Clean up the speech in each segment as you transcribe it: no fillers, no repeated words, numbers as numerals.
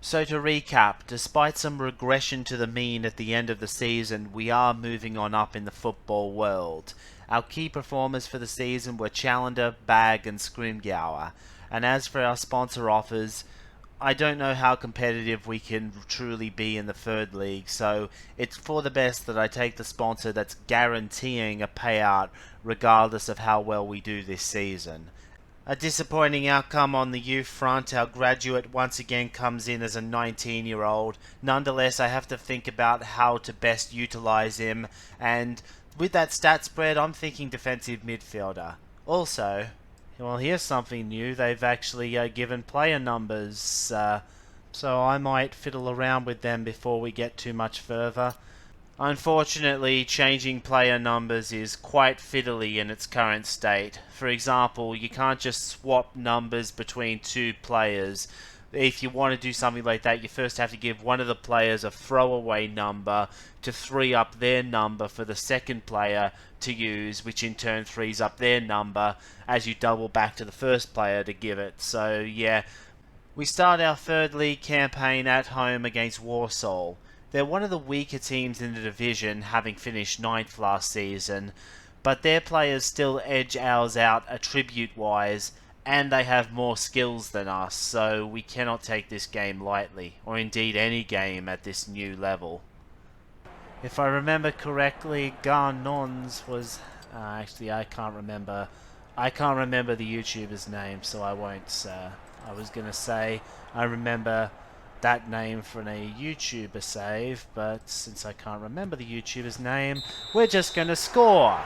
So to recap, despite some regression to the mean at the end of the season, we are moving on up in the football world. Our key performers for the season were Challenger, Bag and Scrimgeour. And as for our sponsor offers, I don't know how competitive we can truly be in the third league, so it's for the best that I take the sponsor that's guaranteeing a payout regardless of how well we do this season. A disappointing outcome on the youth front. Our graduate once again comes in as a 19-year-old. Nonetheless, I have to think about how to best utilize him, and with that stat spread, I'm thinking defensive midfielder. Also, well, here's something new. They've actually given player numbers, so I might fiddle around with them before we get too much further. Unfortunately, changing player numbers is quite fiddly in its current state. For example, you can't just swap numbers between two players. If you want to do something like that, you first have to give one of the players a throwaway number to free up their number for the second player to use, which in turn frees up their number as you double back to the first player to give it. So yeah, we start our third league campaign at home against whilstle. They're one of the weaker teams in the division, having finished 9th last season, but their players still edge ours out attribute-wise, and they have more skills than us, so we cannot take this game lightly, or indeed any game at this new level. If I remember correctly, Garnons was... actually, I can't remember the YouTuber's name, so I won't... I was going to say, I remember that name from a YouTuber save, but since I can't remember the YouTuber's name, we're just going to score.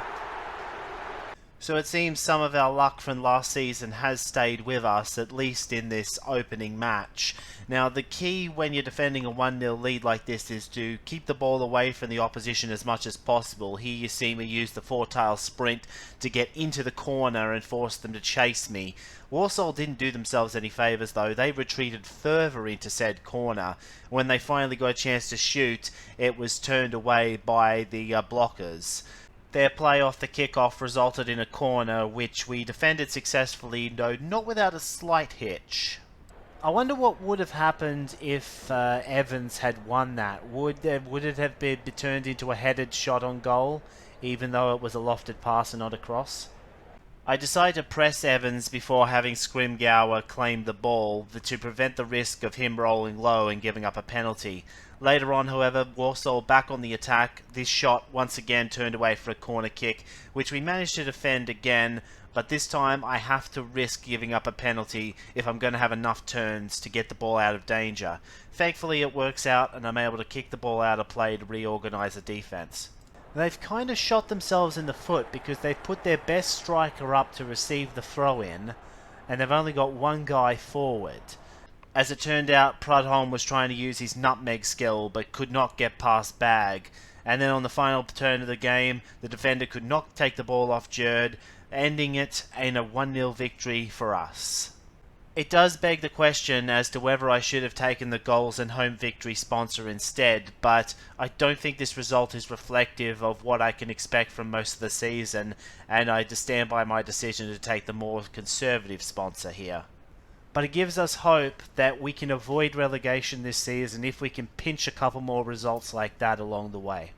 So it seems some of our luck from last season has stayed with us, at least in this opening match. Now the key when you're defending a 1-0 lead like this is to keep the ball away from the opposition as much as possible. Here you see me use the four-tail sprint to get into the corner and force them to chase me. Whilstle didn't do themselves any favours though. They retreated further into said corner. When they finally got a chance to shoot, it was turned away by the blockers. Their play off the kickoff resulted in a corner, which we defended successfully, though not without a slight hitch. I wonder what would have happened if Evans had won that. Would it have been turned into a headed shot on goal, even though it was a lofted pass and not a cross? I decided to press Evans before having Scrimgeour claim the ball to prevent the risk of him rolling low and giving up a penalty. Later on, however, whilstle back on the attack. This shot once again turned away for a corner kick, which we managed to defend again, but this time I have to risk giving up a penalty if I'm going to have enough turns to get the ball out of danger. Thankfully it works out and I'm able to kick the ball out of play to reorganise the defence. They've kind of shot themselves in the foot because they've put their best striker up to receive the throw-in, and they've only got one guy forward. As it turned out, Prudhomme was trying to use his nutmeg skill but could not get past Bag, and then on the final turn of the game, the defender could not take the ball off Jerd, ending it in a 1-0 victory for us. It does beg the question as to whether I should have taken the goals and home victory sponsor instead, but I don't think this result is reflective of what I can expect from most of the season, and I just stand by my decision to take the more conservative sponsor here. But it gives us hope that we can avoid relegation this season if we can pinch a couple more results like that along the way.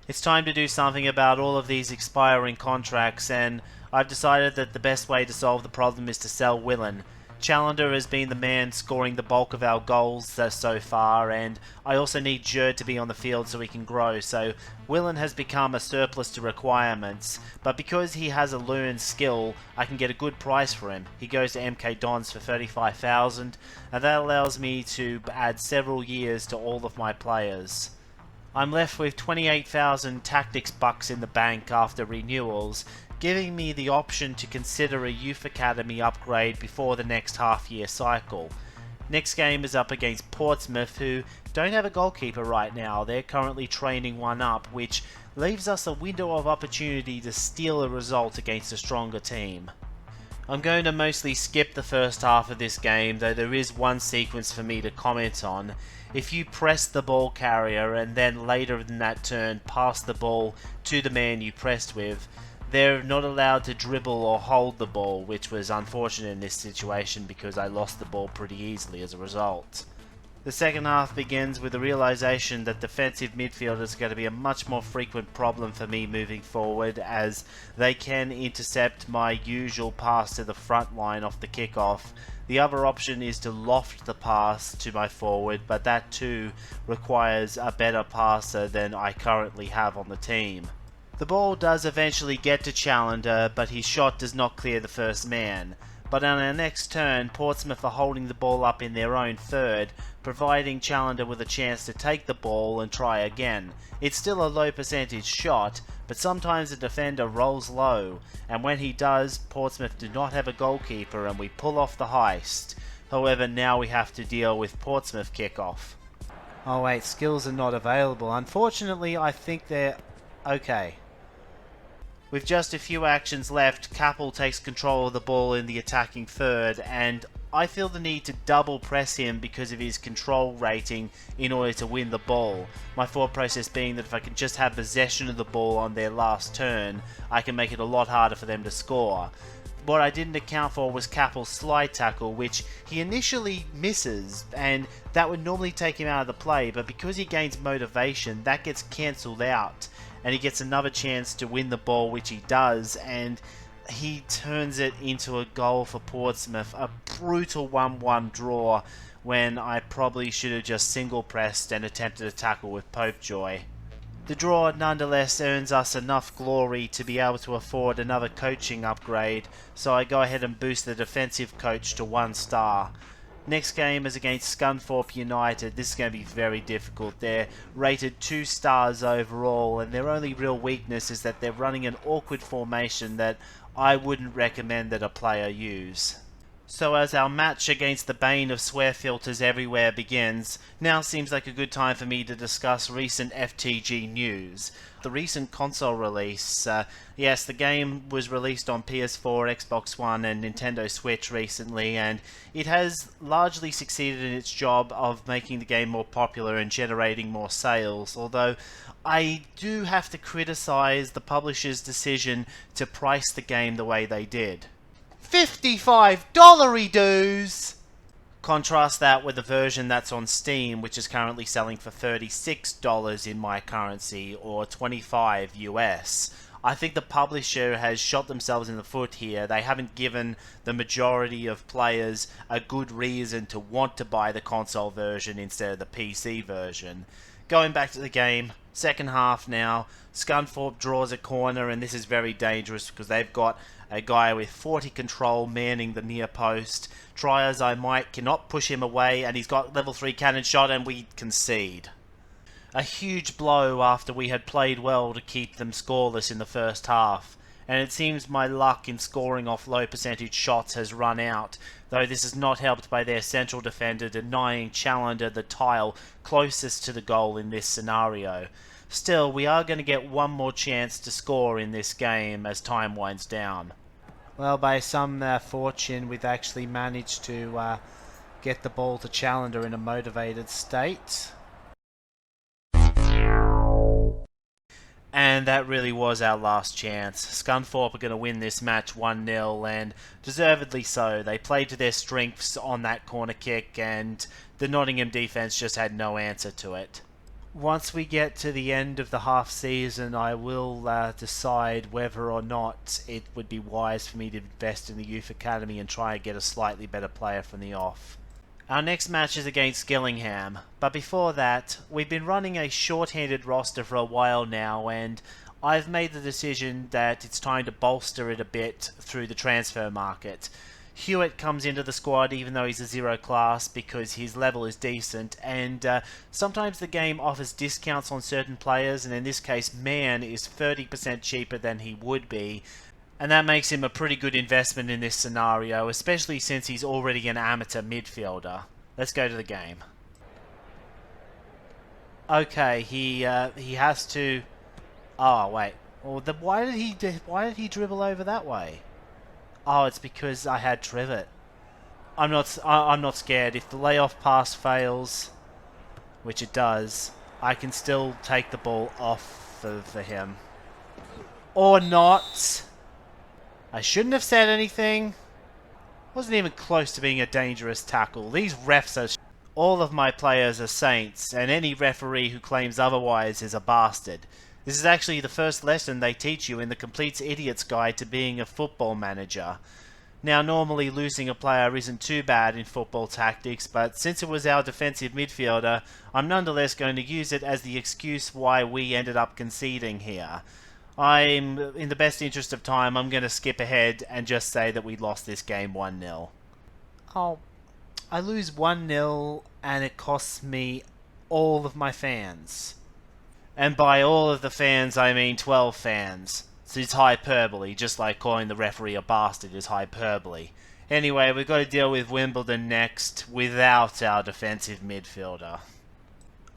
It's time to do something about all of these expiring contracts, and I've decided that the best way to solve the problem is to sell Willen. Challenger has been the man scoring the bulk of our goals so far, and I also need Jerd to be on the field so he can grow, so Willen has become a surplus to requirements, but because he has a learned skill, I can get a good price for him. He goes to MK Dons for 35,000, and that allows me to add several years to all of my players. I'm left with 28,000 tactics bucks in the bank after renewals, giving me the option to consider a youth academy upgrade before the next half-year cycle. Next game is up against Portsmouth, who don't have a goalkeeper right now. They're currently training one up, which leaves us a window of opportunity to steal a result against a stronger team. I'm going to mostly skip the first half of this game, though there is one sequence for me to comment on. If you press the ball carrier and then later in that turn pass the ball to the man you pressed with, they're not allowed to dribble or hold the ball, which was unfortunate in this situation because I lost the ball pretty easily as a result. The second half begins with the realization that defensive midfielders are going to be a much more frequent problem for me moving forward, as they can intercept my usual pass to the front line off the kickoff. The other option is to loft the pass to my forward, but that too requires a better passer than I currently have on the team. The ball does eventually get to Challenger, but his shot does not clear the first man. But on our next turn, Portsmouth are holding the ball up in their own third, providing Challenger with a chance to take the ball and try again. It's still a low percentage shot, but sometimes the defender rolls low, and when he does, Portsmouth do not have a goalkeeper and we pull off the heist. However, now we have to deal with Portsmouth kickoff. Oh wait, skills are not available. Unfortunately, I think they're okay. With just a few actions left, Capel takes control of the ball in the attacking third, and I feel the need to double press him because of his control rating in order to win the ball. My thought process being that if I can just have possession of the ball on their last turn, I can make it a lot harder for them to score. What I didn't account for was Capel's slide tackle, which he initially misses, and that would normally take him out of the play, but because he gains motivation, that gets cancelled out, and he gets another chance to win the ball, which he does, and he turns it into a goal for Portsmouth. A brutal 1-1 draw when I probably should have just single pressed and attempted a tackle with Popejoy. The draw nonetheless earns us enough glory to be able to afford another coaching upgrade, so I go ahead and boost the defensive coach to 1 star. Next game is against Scunthorpe United. This is going to be very difficult. They're rated 2 stars overall, and their only real weakness is that they're running an awkward formation that I wouldn't recommend that a player use. So as our match against the bane of swear filters everywhere begins, now seems like a good time for me to discuss recent FTG news. The recent console release, yes, the game was released on PS4, Xbox One and Nintendo Switch recently, and it has largely succeeded in its job of making the game more popular and generating more sales, although I do have to criticize the publisher's decision to price the game the way they did. $55 dues! Contrast that with the version that's on Steam, which is currently selling for $36 in my currency, or $25 US. I think the publisher has shot themselves in the foot here. They haven't given the majority of players a good reason to want to buy the console version instead of the PC version. Going back to the game, second half now, Scunthorpe draws a corner, and this is very dangerous because they've got a guy with 40 control manning the near post. Try as I might, cannot push him away, and he's got level 3 cannon shot, and we concede. A huge blow after we had played well to keep them scoreless in the first half, and it seems my luck in scoring off low percentage shots has run out, though this is not helped by their central defender denying Challenger the tile closest to the goal in this scenario. Still, we are going to get one more chance to score in this game as time winds down. Well, by some fortune, we've actually managed to get the ball to Challenger in a motivated state. And that really was our last chance. Scunthorpe are going to win this match 1-0, and deservedly so. They played to their strengths on that corner kick, and the Nottingham defence just had no answer to it. Once we get to the end of the half season, I will decide whether or not it would be wise for me to invest in the youth academy and try and get a slightly better player from the off. Our next match is against Gillingham, but before that, we've been running a short-handed roster for a while now, and I've made the decision that it's time to bolster it a bit through the transfer market. Hewitt comes into the squad even though he's a 0 class because his level is decent, and sometimes the game offers discounts on certain players, and in this case Mann is 30% cheaper than he would be, and that makes him a pretty good investment in this scenario, especially since he's already an amateur midfielder. Let's go to the game. Okay, he has to... Oh wait, well, why did he dribble over that way? Oh, it's because I had Trivet. I'm not scared. If the layoff pass fails, which it does, I can still take the ball off for him. Or not. I shouldn't have said anything. Wasn't even close to being a dangerous tackle. These refs are... All of my players are saints, and any referee who claims otherwise is a bastard. This is actually the first lesson they teach you in the Complete Idiot's Guide to Being a Football Manager. Now, normally losing a player isn't too bad in football tactics, but since it was our defensive midfielder, I'm nonetheless going to use it as the excuse why we ended up conceding here. In the best interest of time, I'm going to skip ahead and just say that we lost this game 1-0. Oh, I lose 1-0 and it costs me all of my fans. And by all of the fans, I mean 12 fans. So it's hyperbole, just like calling the referee a bastard is hyperbole. Anyway, we've got to deal with Wimbledon next without our defensive midfielder.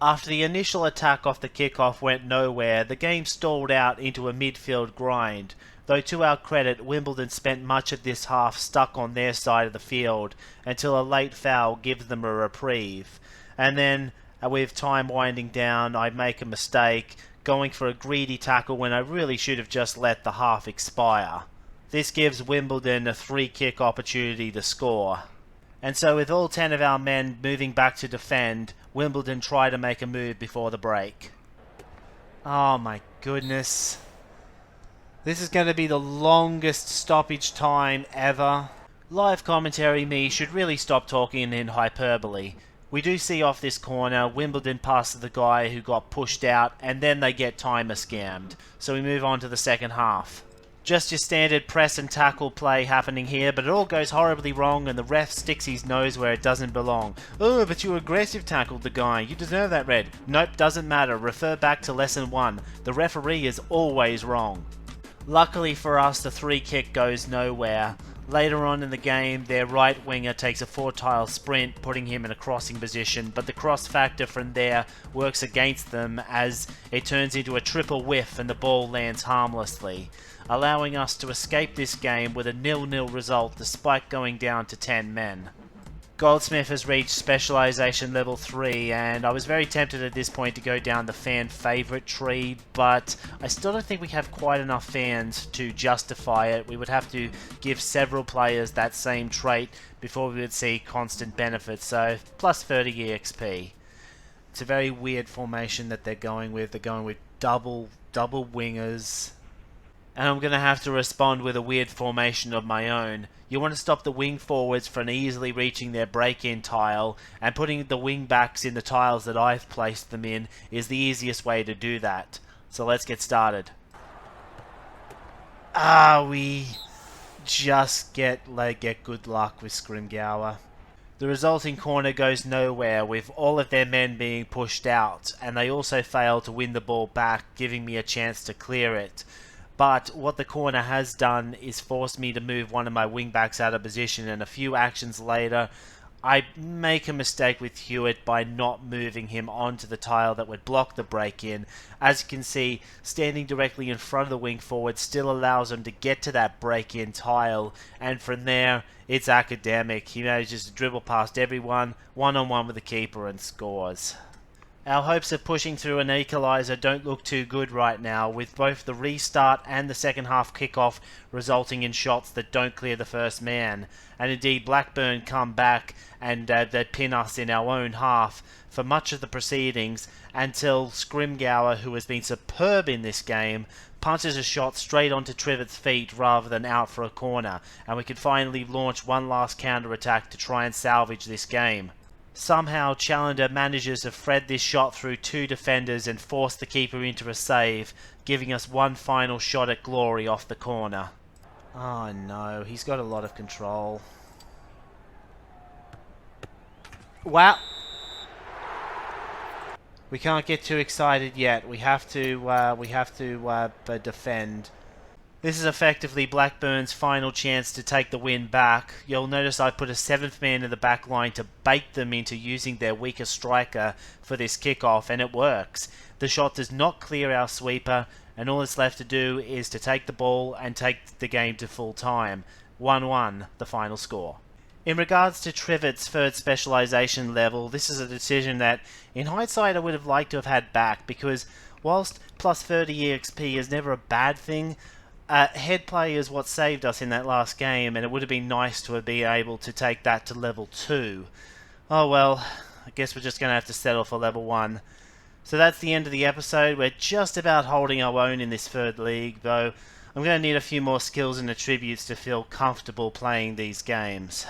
After the initial attack off the kickoff went nowhere, the game stalled out into a midfield grind, though to our credit, Wimbledon spent much of this half stuck on their side of the field until a late foul gives them a reprieve. And then, with time winding down, I make a mistake, going for a greedy tackle when I really should have just let the half expire. This gives Wimbledon a free kick opportunity to score. And so with all 10 of our men moving back to defend, Wimbledon try to make a move before the break. Oh my goodness. This is going to be the longest stoppage time ever. Live commentary me should really stop talking in hyperbole. We do see off this corner, Wimbledon passes the guy who got pushed out, and then they get timer scammed. So we move on to the second half. Just your standard press and tackle play happening here, but it all goes horribly wrong and the ref sticks his nose where it doesn't belong. Oh, but you aggressive tackled the guy. You deserve that red. Nope, doesn't matter. Refer back to lesson 1. The referee is always wrong. Luckily for us, the free kick goes nowhere. Later on in the game, their right winger takes a 4-tile sprint, putting him in a crossing position, but the cross factor from there works against them as it turns into a triple whiff and the ball lands harmlessly, allowing us to escape this game with a 0-0 result despite going down to 10 men. Goldsmith has reached specialisation level 3 and I was very tempted at this point to go down the fan favourite tree, but I still don't think we have quite enough fans to justify it. We would have to give several players that same trait before we would see constant benefits, so plus 30 EXP. It's a very weird formation that they're going with. They're going with double wingers. And I'm going to have to respond with a weird formation of my own. You want to stop the wing forwards from easily reaching their break-in tile, and putting the wing backs in the tiles that I've placed them in is the easiest way to do that. So let's get started. We just get good luck with Scrimgeour. The resulting corner goes nowhere with all of their men being pushed out, and they also fail to win the ball back, giving me a chance to clear it. But what the corner has done is forced me to move one of my wingbacks out of position, and a few actions later I make a mistake with Hewitt by not moving him onto the tile that would block the break-in. As you can see, standing directly in front of the wing forward still allows him to get to that break-in tile, and from there it's academic. He manages to dribble past everyone, one-on-one with the keeper, and scores. Our hopes of pushing through an equaliser don't look too good right now, with both the restart and the second half kickoff resulting in shots that don't clear the first man. And indeed, Blackburn come back and they pin us in our own half for much of the proceedings until Scrimgeour, who has been superb in this game, punches a shot straight onto Trivett's feet rather than out for a corner, and we can finally launch one last counter-attack to try and salvage this game. Somehow, Challenger manages to thread this shot through 2 defenders and force the keeper into a save, giving us one final shot at glory off the corner. Oh no, he's got a lot of control. Wow! We can't get too excited yet. We have to defend. This is effectively Blackburn's final chance to take the win back. You'll notice I put a 7th man in the back line to bait them into using their weaker striker for this kickoff, and it works. The shot does not clear our sweeper, and all that's left to do is to take the ball and take the game to full time. 1-1, the final score. In regards to Trivett's third specialisation level, this is a decision that, in hindsight, I would have liked to have had back, because whilst plus 30 EXP is never a bad thing, head play is what saved us in that last game, and it would have been nice to have been able to take that to level 2. Oh well, I guess we're just going to have to settle for level 1. So that's the end of the episode. We're just about holding our own in this third league, though I'm going to need a few more skills and attributes to feel comfortable playing these games.